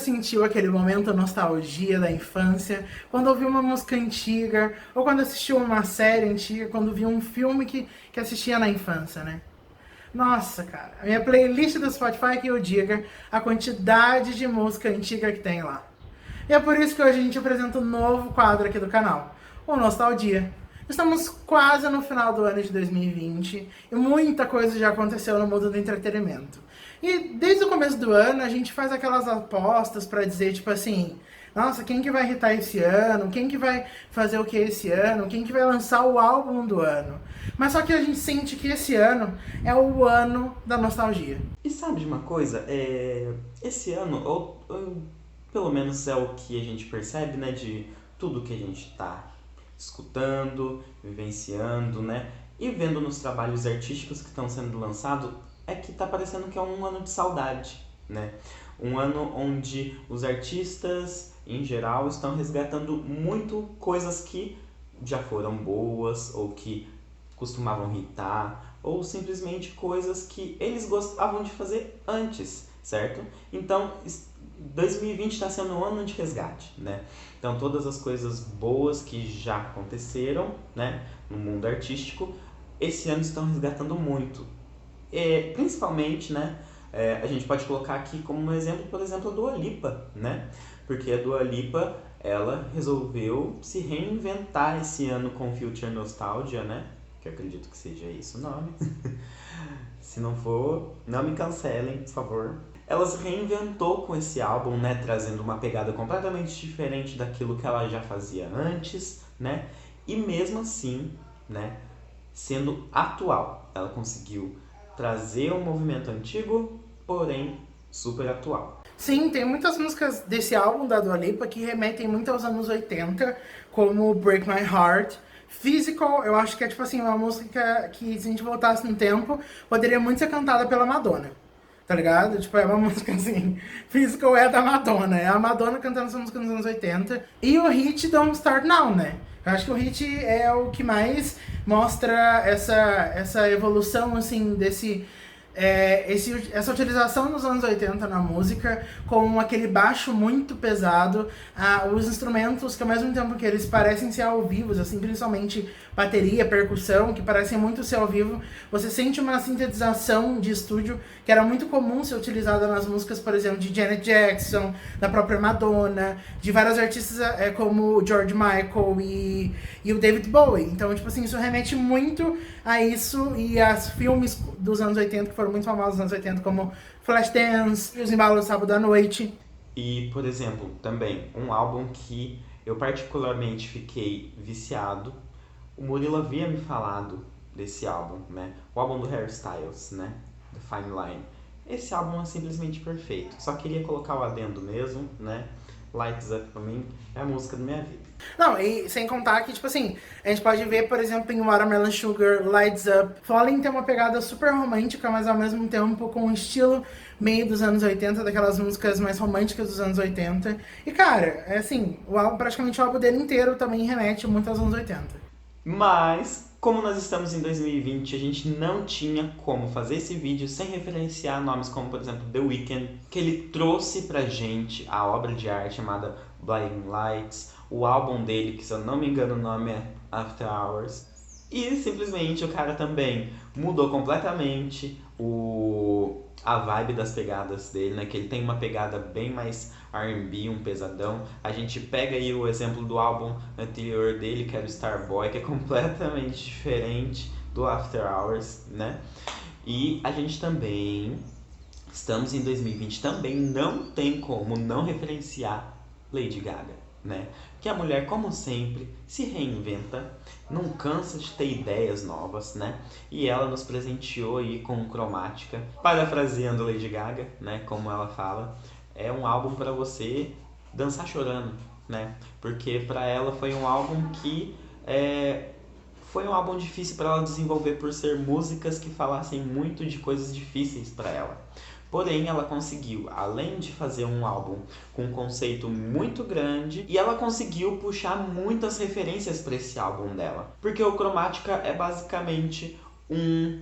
sentiu aquele momento nostalgia da infância, quando ouviu uma música antiga, ou quando assistiu uma série antiga, quando viu um filme que assistia na infância, né? Nossa, cara, a minha playlist do Spotify que eu diga a quantidade de música antiga que tem lá. E é por isso que hoje a gente apresenta um novo quadro aqui do canal, o Nostalgia. Estamos quase no final do ano de 2020 e muita coisa já aconteceu no mundo do entretenimento. E desde o começo do ano a gente faz aquelas apostas pra dizer, tipo assim, nossa, quem que vai hitar esse ano? Quem que vai fazer o que esse ano? Quem que vai lançar o álbum do ano? Mas só que a gente sente que esse ano é o ano da nostalgia. E sabe de uma coisa? Esse ano, ou pelo menos é o que a gente percebe, né? De tudo que a gente tá escutando, vivenciando, né? E vendo nos trabalhos artísticos que estão sendo lançados, é que tá parecendo que é um ano de saudade, né? Um ano onde os artistas, em geral, estão resgatando muito coisas que já foram boas ou que costumavam irritar, ou simplesmente coisas que eles gostavam de fazer antes, certo? Então, 2020 está sendo um ano de resgate, né? Então, todas as coisas boas que já aconteceram, né, no mundo artístico, esse ano estão resgatando muito. Principalmente, né, a gente pode colocar aqui como um exemplo, por exemplo, a Dua Lipa, né? Porque a Dua Lipa, ela resolveu se reinventar esse ano com Future Nostalgia, né? Que eu acredito que seja isso o nome. Se não for, não me cancelem, por favor. Ela se reinventou com esse álbum, né? Trazendo uma pegada completamente diferente daquilo que ela já fazia antes, né? E mesmo assim, né? Sendo atual. Ela conseguiu trazer um movimento antigo, porém super atual. Sim, tem muitas músicas desse álbum da Dua Lipa que remetem muito aos anos 80, como Break My Heart. Physical, eu acho que é tipo assim, uma música que se a gente voltasse no tempo, poderia muito ser cantada pela Madonna. Tá ligado? Tipo, é uma música assim. Physical é da Madonna. É a Madonna cantando essa música nos anos 80. E o hit Don't Start Now, né? Eu acho que o hit é o que mais mostra essa evolução, assim, essa utilização nos anos 80 na música, com aquele baixo muito pesado, os instrumentos que ao mesmo tempo que eles parecem ser ao vivo, assim, principalmente bateria, percussão, que parecem muito ser ao vivo, você sente uma sintetização de estúdio que era muito comum ser utilizada nas músicas, por exemplo, de Janet Jackson, da própria Madonna, de vários artistas como o George Michael e o David Bowie. Então, tipo assim, isso remete muito a isso e aos filmes dos anos 80 que foram muito famosos nos anos 80, como Flashdance, Os Embalos do Sábado à Noite. E, por exemplo, também um álbum que eu particularmente fiquei viciado. O Murilo havia me falado desse álbum, né? O álbum do Harry Styles, né? The Fine Line. Esse álbum é simplesmente perfeito. Só queria colocar o adendo mesmo, né? Lights Up pra mim é a música da minha vida. Não, e sem contar que, tipo assim, a gente pode ver, por exemplo, em Watermelon Sugar, Lights Up, Falling tem uma pegada super romântica, mas ao mesmo tempo com um estilo meio dos anos 80, daquelas músicas mais românticas dos anos 80. E, cara, é assim, praticamente o álbum dele inteiro também remete muito aos anos 80. Mas, como nós estamos em 2020, a gente não tinha como fazer esse vídeo sem referenciar nomes como, por exemplo, The Weeknd, que ele trouxe pra gente a obra de arte chamada Blinding Lights, o álbum dele, que se eu não me engano o nome é After Hours, e simplesmente o cara também mudou completamente a vibe das pegadas dele, né? Que ele tem uma pegada bem mais R&B, um pesadão. A gente pega aí o exemplo do álbum anterior dele, que era o Starboy, que é completamente diferente do After Hours, né? E a gente também, estamos em 2020, também não tem como não referenciar Lady Gaga, né? Que a mulher, como sempre, se reinventa, não cansa de ter ideias novas, né? E ela nos presenteou aí com Cromática, parafraseando Lady Gaga, né? Como ela fala, é um álbum para você dançar chorando, né? Porque para ela foi um álbum que foi um álbum difícil para ela desenvolver por ser músicas que falassem muito de coisas difíceis para ela. Porém, ela conseguiu, além de fazer um álbum com um conceito muito grande, e ela conseguiu puxar muitas referências para esse álbum dela. Porque o Cromática é basicamente um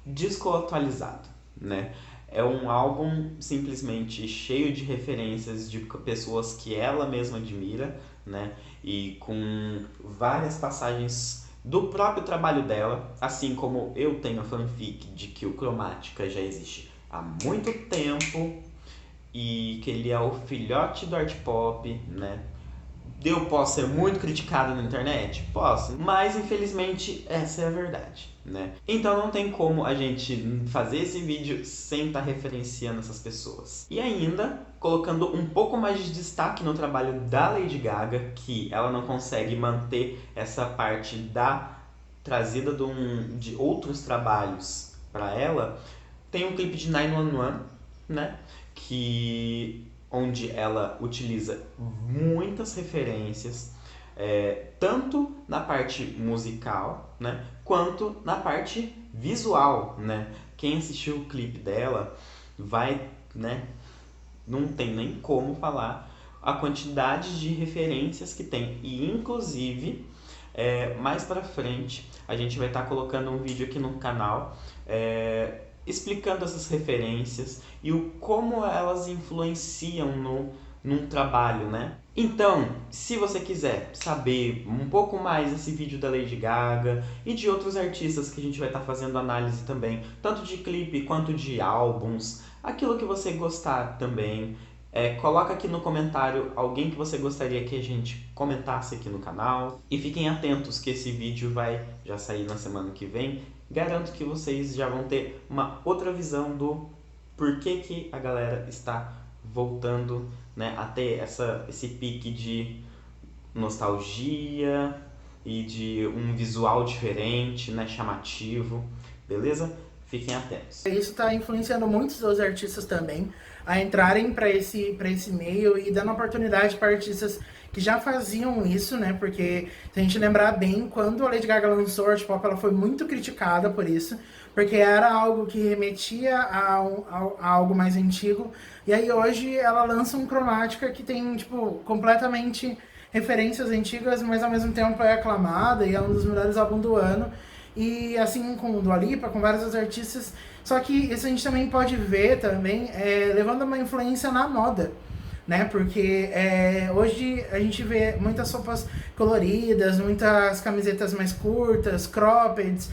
disco atualizado, né? É um álbum simplesmente cheio de referências de pessoas que ela mesma admira, né? E com várias passagens do próprio trabalho dela, assim como eu tenho a fanfic de que o Chromatica já existe há muito tempo e que ele é o filhote do art pop, né? Eu posso ser muito criticado na internet? Posso, mas infelizmente essa é a verdade, né? Então não tem como a gente fazer esse vídeo sem estar referenciando essas pessoas. E ainda colocando um pouco mais de destaque no trabalho da Lady Gaga, que ela não consegue manter essa parte da trazida de outros trabalhos para ela. Tem um clipe de 911, né? Onde ela utiliza muitas referências, tanto na parte musical, né, quanto na parte visual, né? Quem assistiu o clipe dela vai, né, não tem nem como falar a quantidade de referências que tem. E inclusive, mais pra frente, a gente vai estar colocando um vídeo aqui no canal explicando essas referências e como elas influenciam num trabalho, né? Então, se você quiser saber um pouco mais desse vídeo da Lady Gaga e de outros artistas que a gente vai estar fazendo análise também, tanto de clipe quanto de álbuns, aquilo que você gostar também, coloca aqui no comentário alguém que você gostaria que a gente comentasse aqui no canal. E fiquem atentos que esse vídeo vai já sair na semana que vem. Garanto que vocês já vão ter uma outra visão do porquê que a galera está voltando, né, a ter esse pique de nostalgia e de um visual diferente, né, chamativo, beleza? Fiquem atentos. Isso está influenciando muitos dos artistas também a entrarem para esse meio e dando oportunidade para artistas que já faziam isso, né? Porque, se a gente lembrar bem, quando a Lady Gaga lançou Art Pop, ela foi muito criticada por isso, porque era algo que remetia a algo mais antigo. E aí hoje ela lança um Chromatica que tem, tipo, completamente referências antigas, mas ao mesmo tempo é aclamada e é um dos melhores álbuns do ano. E assim com o Dua Lipa, com vários outros artistas. Só que isso a gente também pode ver também levando uma influência na moda, né? Porque hoje a gente vê muitas roupas coloridas, muitas camisetas mais curtas, croppeds,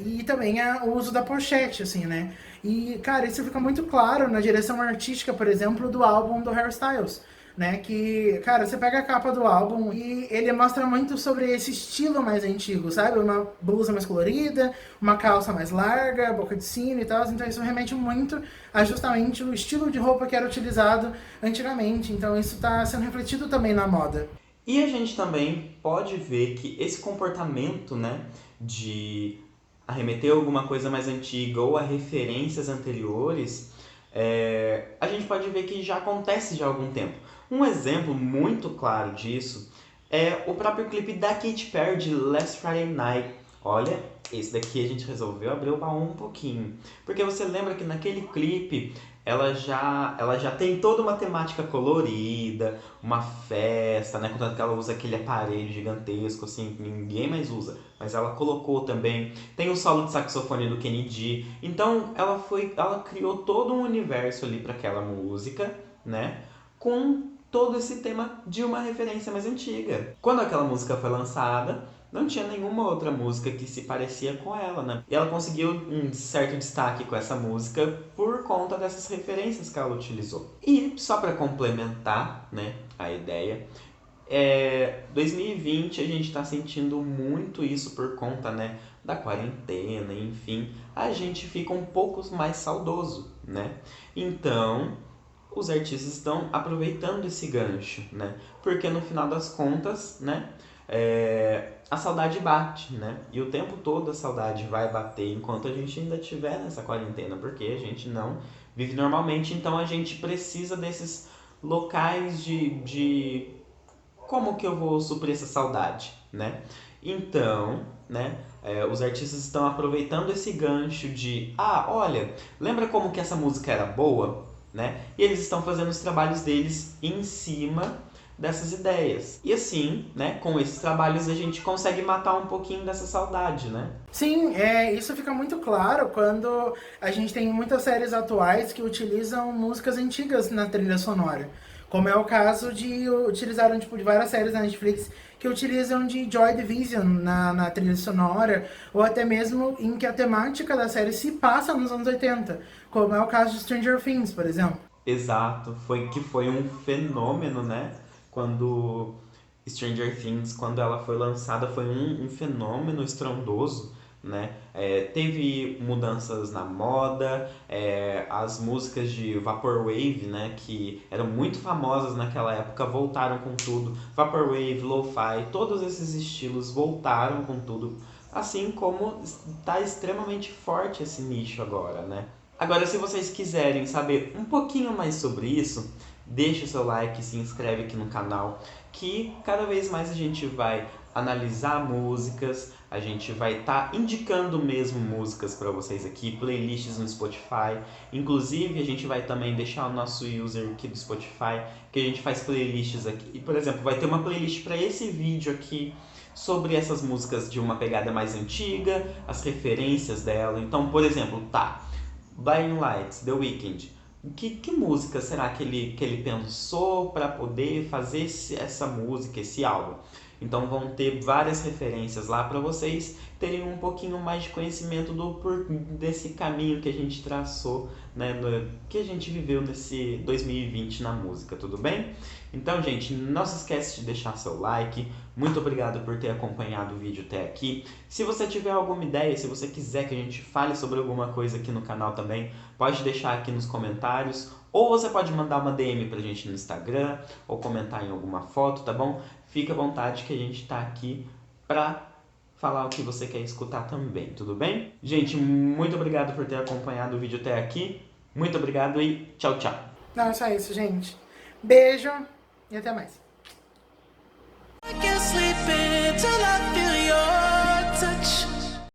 e também o uso da pochete, assim, né? E, cara, isso fica muito claro na direção artística, por exemplo, do álbum do Harry Styles, né? Que, cara, você pega a capa do álbum e ele mostra muito sobre esse estilo mais antigo, sabe? Uma blusa mais colorida, uma calça mais larga, boca de sino e tal. Então isso remete muito a justamente o estilo de roupa que era utilizado antigamente. Então isso está sendo refletido também na moda. E a gente também pode ver que esse comportamento, né, de arremeter alguma coisa mais antiga ou a referências anteriores, a gente pode ver que já acontece já há algum tempo. Um exemplo muito claro disso é o próprio clipe da Katy Perry de Last Friday Night. Olha, esse daqui a gente resolveu abrir o baú um pouquinho. Porque você lembra que naquele clipe ela já tem toda uma temática colorida, uma festa, né? Contanto que ela usa aquele aparelho gigantesco, assim, que ninguém mais usa. Mas ela colocou também. Tem o solo de saxofone do Kennedy. Então ela criou todo um universo ali para aquela música, né? Com todo esse tema de uma referência mais antiga. Quando aquela música foi lançada, não tinha nenhuma outra música que se parecia com ela, né? E ela conseguiu um certo destaque com essa música por conta dessas referências que ela utilizou. E só para complementar, né, a ideia, 2020 a gente está sentindo muito isso por conta, né, da quarentena, enfim, a gente fica um pouco mais saudoso, né? Então os artistas estão aproveitando esse gancho, né? Porque no final das contas, né, a saudade bate, né? E o tempo todo a saudade vai bater enquanto a gente ainda estiver nessa quarentena, porque a gente não vive normalmente, então a gente precisa desses locais de como que eu vou suprir essa saudade, né? Então, né, os artistas estão aproveitando esse gancho de, olha, lembra como que essa música era boa? Né? E eles estão fazendo os trabalhos deles em cima dessas ideias. E assim, né, com esses trabalhos a gente consegue matar um pouquinho dessa saudade, né? Sim, isso fica muito claro quando a gente tem muitas séries atuais que utilizam músicas antigas na trilha sonora. Como é o caso de utilizaram tipo, de várias séries na Netflix que utilizam de Joy Division na trilha sonora, ou até mesmo em que a temática da série se passa nos anos 80, como é o caso de Stranger Things, por exemplo. Exato, foi um fenômeno, né? Quando Stranger Things, quando ela foi lançada, foi um fenômeno estrondoso, né? Teve mudanças na moda, as músicas de Vaporwave, né? Que eram muito famosas naquela época, voltaram com tudo. Vaporwave, Lo-Fi, todos esses estilos voltaram com tudo. Assim como está extremamente forte esse nicho agora, né? Agora, se vocês quiserem saber um pouquinho mais sobre isso, deixa o seu like, se inscreve aqui no canal, que cada vez mais a gente vai analisar músicas, a gente vai estar indicando mesmo músicas para vocês aqui, playlists no Spotify. Inclusive, a gente vai também deixar o nosso user aqui do Spotify, que a gente faz playlists aqui. E, por exemplo, vai ter uma playlist para esse vídeo aqui, sobre essas músicas de uma pegada mais antiga, as referências dela. Então, por exemplo, Blinding Lights, The Weeknd. Que música será que ele pensou para poder fazer essa música, esse álbum? Então vão ter várias referências lá para vocês terem um pouquinho mais de conhecimento desse caminho que a gente traçou, né, que a gente viveu nesse 2020 na música, tudo bem? Então, gente, não se esquece de deixar seu like. Muito obrigado por ter acompanhado o vídeo até aqui. Se você tiver alguma ideia, se você quiser que a gente fale sobre alguma coisa aqui no canal também, pode deixar aqui nos comentários. Ou você pode mandar uma DM pra gente no Instagram, ou comentar em alguma foto, tá bom? Fica à vontade que a gente tá aqui pra falar o que você quer escutar também, tudo bem? Gente, muito obrigado por ter acompanhado o vídeo até aqui. Muito obrigado e tchau, tchau. Não, é só isso, gente. Beijo e até mais. I can't sleep until I feel your touch.